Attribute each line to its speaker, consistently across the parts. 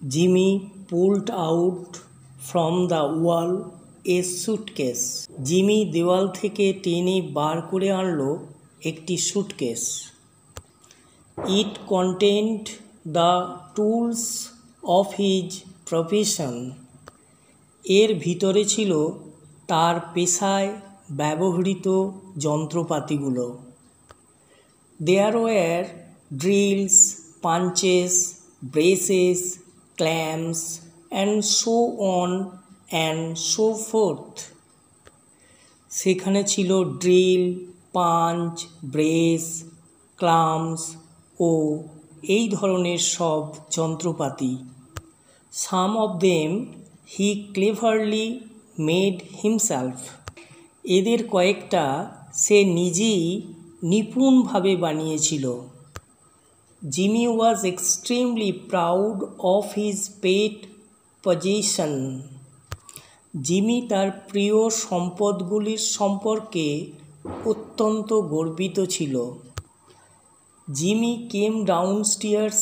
Speaker 1: Jimmy pulled out from the wall a suitcase. Jimmy দেওয়াল থেকে টেনে বার করে আনলো একটি suitcase. It contained the tools of his profession. এর ভিতরে ছিল তার পেশায় ব্যবহৃত যন্ত্রপাতিগুলো। There were drills, punches, braces, clamps, and so on and so forth. সেখানে ছিল ড্রিল, পাঞ্চ, ব্রেস, ক্লাম্পস ও এই ধরনের সব যন্ত্রপাতি। Some of them he cleverly made himself. এদের কয়েকটা সে নিজেই নিপুণভাবে বানিয়েছিল। Jimmy was extremely proud of his pet possession. Jimmy তার প্রিয় সম্পদগুলির সম্পর্কে অত্যন্ত গর্বিত ছিল। Jimmy came downstairs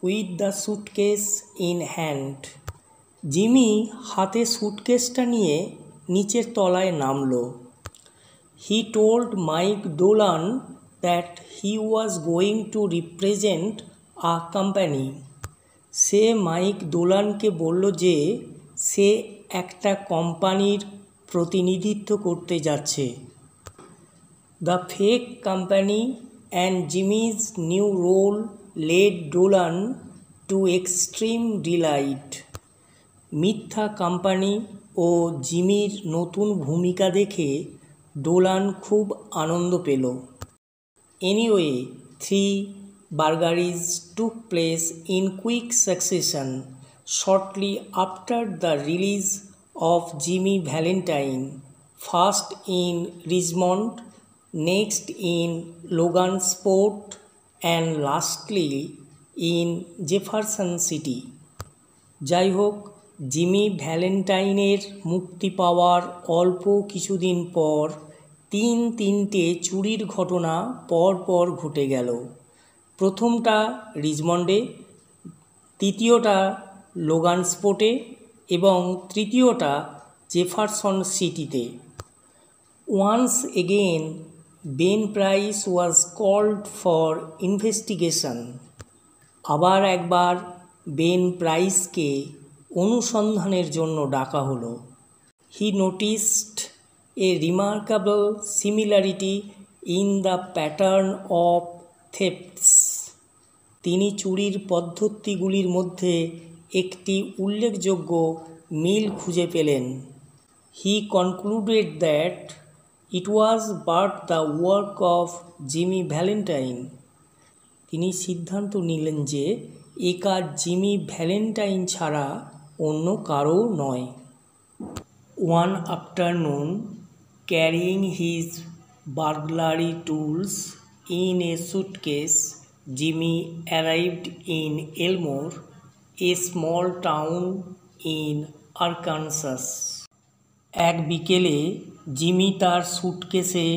Speaker 1: with the suitcase in hand. Jimmy হাতে সুটকেসটা নিয়ে নিচের তলায় নামলো। He told Mike Dolan that he was going to represent a company. সে মাইক দোলানকে বলল যে সে একটা কোম্পানির প্রতিনিধিত্ব করতে যাচ্ছে। The fake company and Jimmy's new role led Dolan to extreme delight. মিথ্যা কোম্পানি ও জিমির নতুন ভূমিকা দেখে ডোলান খুব আনন্দ পেল। Anyway, 3 burglaries took place in quick succession shortly after the release of Jimmy Valentine, first in Richmond, next in Logansport, and lastly in Jefferson City. যাই হোক, Jimmy ভ্যালেন্টাইনের মুক্তি পাওয়ার অল্প কিছুদিন পর তিনটে চুরির ঘটনা পর ঘটে গেল। প্রথমটা রিচমন্ডে, দ্বিতীয়টা লোগানস্পোর্টে এবং তৃতীয়টা জেফারসন সিটিতে। Once again Ben Price was called for investigation. আবার একবার বেন প্রাইসকে অনুসন্ধানের জন্য ডাকা হলো। He noticed a remarkable similarity in the pattern of thefts. তিনি চুরির পদ্ধতিগুলির মধ্যে একটি উল্লেখযোগ্য মিল খুঁজে পেলেন। He concluded that it was but the work of Jimmy Valentine. তিনি সিদ্ধান্ত নিলেন যে এ কাজ জিমি ভ্যালেন্টাইন ছাড়া অন্য কারও নয়। One afternoon, carrying his burglary tools in a suitcase, Jimmy arrived in Elmore, a small town in Arkansas. এক বিকেলে জিমি তার সুটকেসে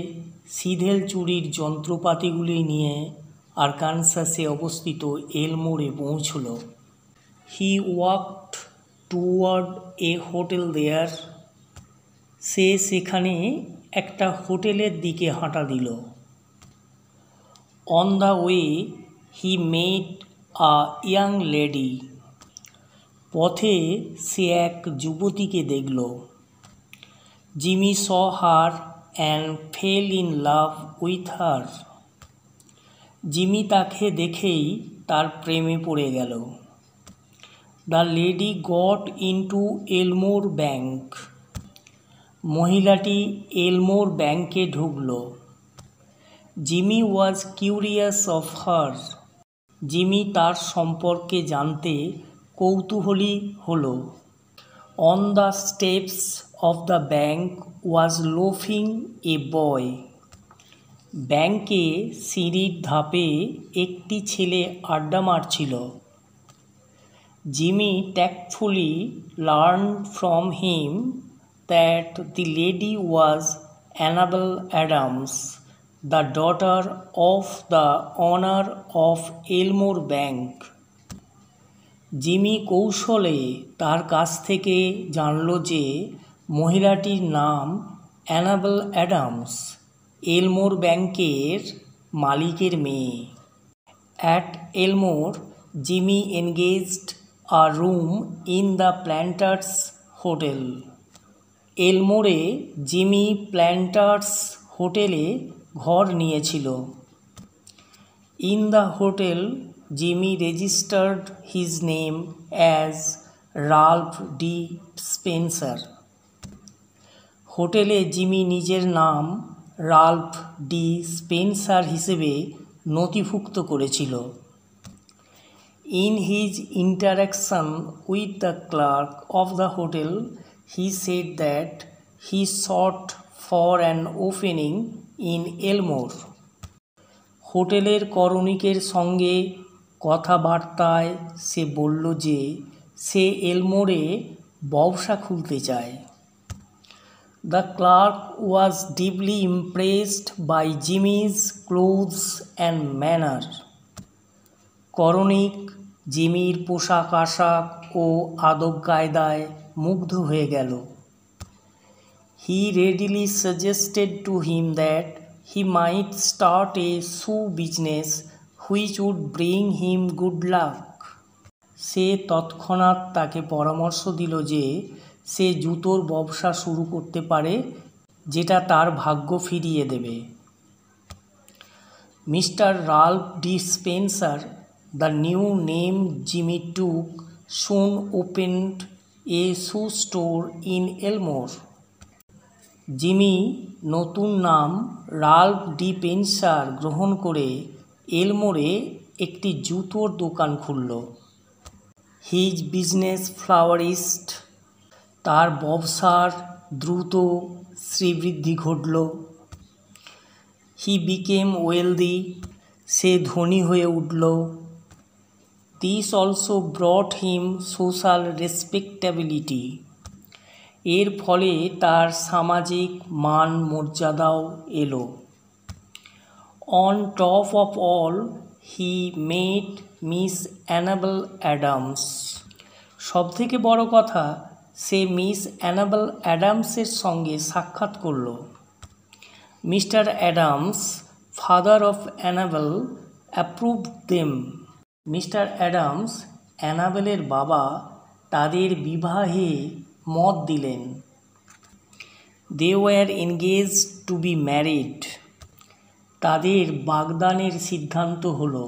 Speaker 1: সিধেল চুরির যন্ত্রপাতিগুলি নিয়ে আরকানসাসে অবস্থিত এলমোরে পৌঁছল। He walked toward a hotel there. সে সেখানে একটা হোটেলের দিকে হাঁটা দিল। On the way he met a young lady. পথে সে এক যুবতীকে দেখল। Jimmy saw her and fell in love with her. Jimmy তাকে দেখেই তার প্রেমে পড়ে গেল। The lady got into Elmore bank. মহিলাটি এলমোর ব্যাংকে ঢুকল। Jimmy was curious of her. Jimmy তার সম্পর্কে জানতে কৌতূহলী হল। On the steps of the bank ওয়াজ লোফিং এ বয়। ব্যাংকে সিঁড়ির ধাপে একটি ছেলে আড্ডা মারছিল। Jimmy tactfully learned from him that the lady was Annabel Adams, the daughter of the owner of Elmore Bank. Jimmy কৌশলে তার কাছ থেকে জানল যে মহিলাটির নাম অ্যানাবেল অ্যাডামস, এলমোর ব্যাংকের মালিকের মেয়ে। At Elmore, Jimmy engaged a room in the Planters hotel. এলমোরে জিমি প্ল্যান্টার্স হোটেলে ঘর নিয়েছিল। In the hotel, Jimmy registered his name as Ralph D Spencer. হোটেলে জিমি নিজের নাম রাল্ফ ডি স্পেন্সার হিসেবে নথিভুক্ত করেছিল। In his interaction with the clerk of the hotel, he said that he sought for an opening in Elmore. হোটেলের করণিকের সঙ্গে কথাবার্তায় সে বলল যে সে এলমোরে ব্যবসা খুলতে চায়। The clerk was deeply impressed by Jimmy's clothes and manner. করণিক জিমির পোশাক আশাক ও আদব কায়দায় মুগ্ধ হয়ে গেল। He readily suggested to him that he might start a shoe business which would bring him good luck. সে তৎক্ষণাৎ তাকে পরামর্শ দিল যে সে জুতোর ব্যবসা শুরু করতে পারে, যেটা তার ভাগ্য ফিরিয়ে দেবে। Mister Ralph D Spencer, the new name Jimmy took, soon opened a shoe store in Elmore. Jimmy নতুন নাম রাল্ফ ডি স্পেন্সার গ্রহণ করে এলমোরে একটি জুতোর দোকান খুলল। হিজ বিজনেস ফ্লাওয়ারিস্ট, তার ব্যবসার দ্রুত শ্রীবৃদ্ধি ঘটল। হি বিকেম ওয়েলদি, সে ধনী হয়ে উঠল। This also brought him social respectability, এর ফলে তার সামাজিক মান মর্যাদাও এলো। On top of all, he met Miss Annabel Adams. সবথেকে বড় কথা, সে মিস অ্যানাবেল অ্যাডামসের সঙ্গে সাক্ষাৎ করল। Mister Adams, father of Annabel, approved them. Mister Adams, অ্যানাবেলের বাবা, তাদের বিবাহে মত দিলেন। They were engaged to be married, তাদের বাগদানের সিদ্ধান্ত হলো।